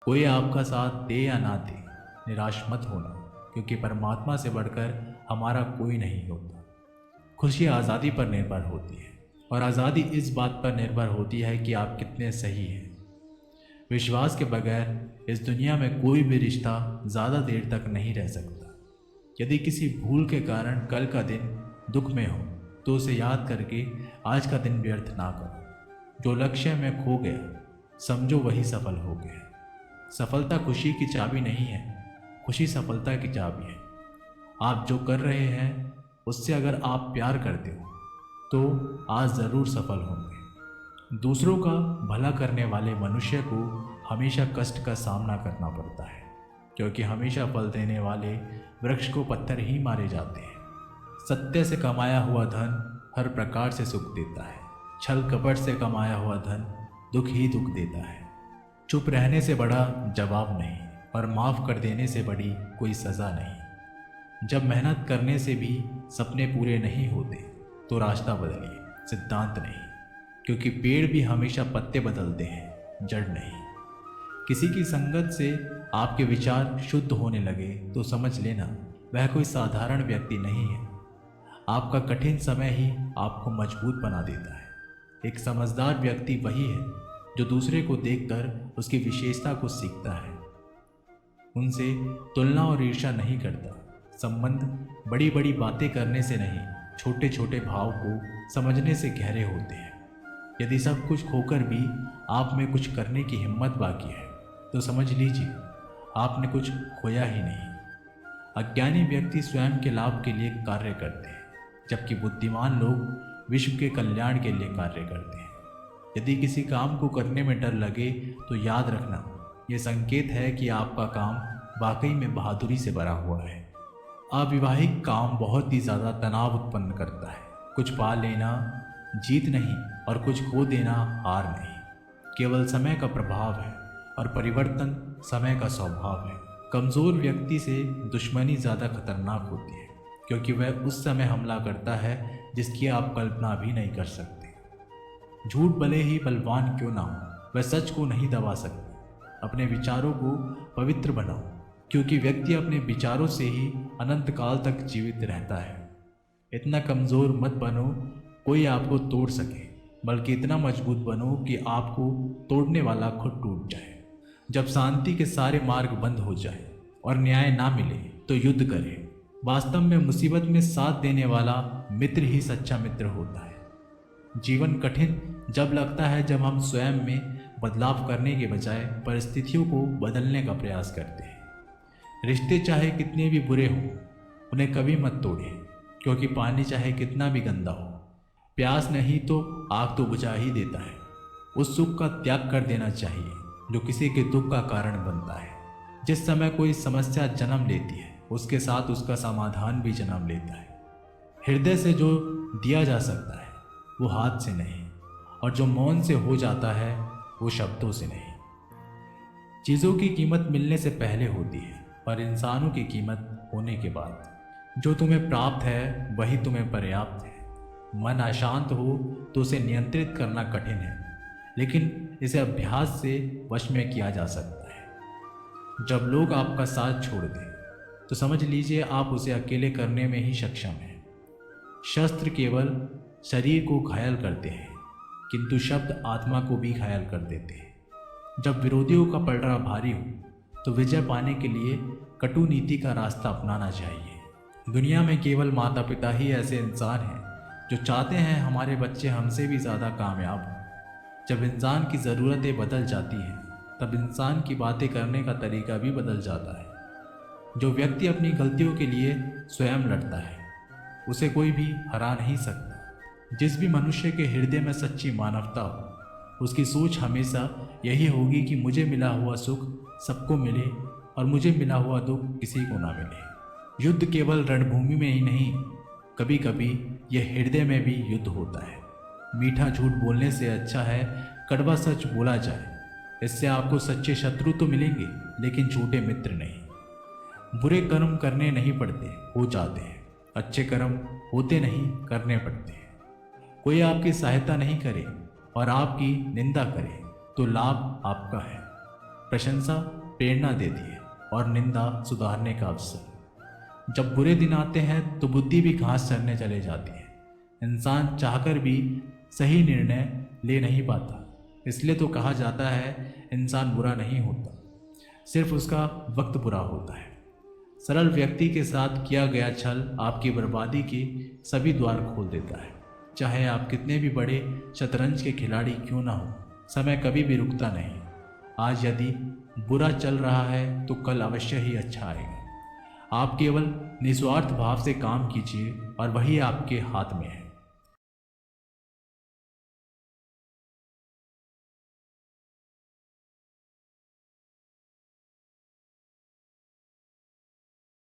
कोई आपका साथ दे या ना दे, निराश मत होना, क्योंकि परमात्मा से बढ़कर हमारा कोई नहीं होता। खुशी आज़ादी पर निर्भर होती है, और आज़ादी इस बात पर निर्भर होती है कि आप कितने सही हैं। विश्वास के बगैर इस दुनिया में कोई भी रिश्ता ज़्यादा देर तक नहीं रह सकता। यदि किसी भूल के कारण कल का दिन दुख में हो, तो उसे याद करके आज का दिन व्यर्थ ना करो। जो लक्ष्य में खो गया, समझो वही सफल हो गया। सफलता खुशी की चाबी नहीं है, खुशी सफलता की चाबी है। आप जो कर रहे हैं उससे अगर आप प्यार करते हो तो आज ज़रूर सफल होंगे। दूसरों का भला करने वाले मनुष्य को हमेशा कष्ट का सामना करना पड़ता है, क्योंकि हमेशा फल देने वाले वृक्ष को पत्थर ही मारे जाते हैं। सत्य से कमाया हुआ धन हर प्रकार से सुख देता है, छल कपट से कमाया हुआ धन दुख ही दुख देता है। चुप रहने से बड़ा जवाब नहीं, और माफ़ कर देने से बड़ी कोई सज़ा नहीं। जब मेहनत करने से भी सपने पूरे नहीं होते तो रास्ता बदलिए, सिद्धांत नहीं, क्योंकि पेड़ भी हमेशा पत्ते बदलते हैं, जड़ नहीं। किसी की संगत से आपके विचार शुद्ध होने लगे तो समझ लेना वह कोई साधारण व्यक्ति नहीं है। आपका कठिन समय ही आपको मजबूत बना देता है। एक समझदार व्यक्ति वही है जो दूसरे को देखकर उसकी विशेषता को सीखता है, उनसे तुलना और ईर्ष्या नहीं करता। संबंध बड़ी बड़ी बातें करने से नहीं, छोटे छोटे भाव को समझने से गहरे होते हैं। यदि सब कुछ खोकर भी आप में कुछ करने की हिम्मत बाकी है तो समझ लीजिए आपने कुछ खोया ही नहीं। अज्ञानी व्यक्ति स्वयं के लाभ के लिए कार्य करते हैं, जबकि बुद्धिमान लोग विश्व के कल्याण के लिए कार्य करते हैं। यदि किसी काम को करने में डर लगे तो याद रखना, यह संकेत है कि आपका काम वाकई में बहादुरी से भरा हुआ है। अविवाहिक काम बहुत ही ज़्यादा तनाव उत्पन्न करता है। कुछ पा लेना जीत नहीं और कुछ खो देना हार नहीं, केवल समय का प्रभाव है, और परिवर्तन समय का स्वभाव है। कमज़ोर व्यक्ति से दुश्मनी ज़्यादा खतरनाक होती है, क्योंकि वह उस समय हमला करता है जिसकी आप कल्पना भी नहीं कर सकते। झूठ भले ही बलवान क्यों ना हो, वह सच को नहीं दबा सकते। अपने विचारों को पवित्र बनाओ, क्योंकि व्यक्ति अपने विचारों से ही अनंत काल तक जीवित रहता है। इतना कमज़ोर मत बनो कोई आपको तोड़ सके, बल्कि इतना मजबूत बनो कि आपको तोड़ने वाला खुद टूट जाए। जब शांति के सारे मार्ग बंद हो जाए और न्याय ना मिले तो युद्ध करें। वास्तव में मुसीबत में साथ देने वाला मित्र ही सच्चा मित्र होता है। जीवन कठिन जब लगता है जब हम स्वयं में बदलाव करने के बजाय परिस्थितियों को बदलने का प्रयास करते हैं। रिश्ते चाहे कितने भी बुरे हों, उन्हें कभी मत तोड़ें, क्योंकि पानी चाहे कितना भी गंदा हो, प्यास नहीं तो आग तो बुझा ही देता है। उस सुख का त्याग कर देना चाहिए जो किसी के दुख का कारण बनता है। जिस समय कोई समस्या जन्म लेती है, उसके साथ उसका समाधान भी जन्म लेता है। हृदय से जो दिया जा सकता है वो हाथ से नहीं, और जो मौन से हो जाता है वो शब्दों से नहीं। चीज़ों की कीमत मिलने से पहले होती है, और इंसानों की कीमत होने के बाद। जो तुम्हें प्राप्त है वही तुम्हें पर्याप्त है। मन अशांत हो तो उसे नियंत्रित करना कठिन है, लेकिन इसे अभ्यास से वश में किया जा सकता है। जब लोग आपका साथ छोड़ दें तो समझ लीजिए आप उसे अकेले करने में ही सक्षम हैं। शस्त्र केवल शरीर को घायल करते हैं, किंतु शब्द आत्मा को भी घायल कर देते हैं। जब विरोधियों का पलड़ा भारी हो तो विजय पाने के लिए कटु नीति का रास्ता अपनाना चाहिए। दुनिया में केवल माता पिता ही ऐसे इंसान हैं जो चाहते हैं हमारे बच्चे हमसे भी ज़्यादा कामयाब हों। जब इंसान की ज़रूरतें बदल जाती हैं तब इंसान की बातें करने का तरीका भी बदल जाता है। जो व्यक्ति अपनी गलतियों के लिए स्वयं लड़ता है उसे कोई भी हरा नहीं सकता। जिस भी मनुष्य के हृदय में सच्ची मानवता हो, उसकी सोच हमेशा यही होगी कि मुझे मिला हुआ सुख सबको मिले और मुझे मिला हुआ दुख किसी को ना मिले। युद्ध केवल रणभूमि में ही नहीं, कभी कभी यह हृदय में भी युद्ध होता है। मीठा झूठ बोलने से अच्छा है कड़वा सच बोला जाए। इससे आपको सच्चे शत्रु तो मिलेंगे, लेकिन झूठे मित्र नहीं। बुरे कर्म करने नहीं पड़ते, हो जाते हैं। अच्छे कर्म होते नहीं, करने पड़ते हैं। कोई आपकी सहायता नहीं करे और आपकी निंदा करे तो लाभ आपका है। प्रशंसा प्रेरणा देती है और निंदा सुधारने का अवसर। जब बुरे दिन आते हैं तो बुद्धि भी घास चरने चले जाती है। इंसान चाहकर भी सही निर्णय ले नहीं पाता। इसलिए तो कहा जाता है इंसान बुरा नहीं होता, सिर्फ उसका वक्त बुरा होता है। सरल व्यक्ति के साथ किया गया छल आपकी बर्बादी के सभी द्वार खोल देता है। चाहे आप कितने भी बड़े शतरंज के खिलाड़ी क्यों ना हो, समय कभी भी रुकता नहीं। आज यदि बुरा चल रहा है तो कल अवश्य ही अच्छा आएगा। आप केवल निस्वार्थ भाव से काम कीजिए और वही आपके हाथ में है।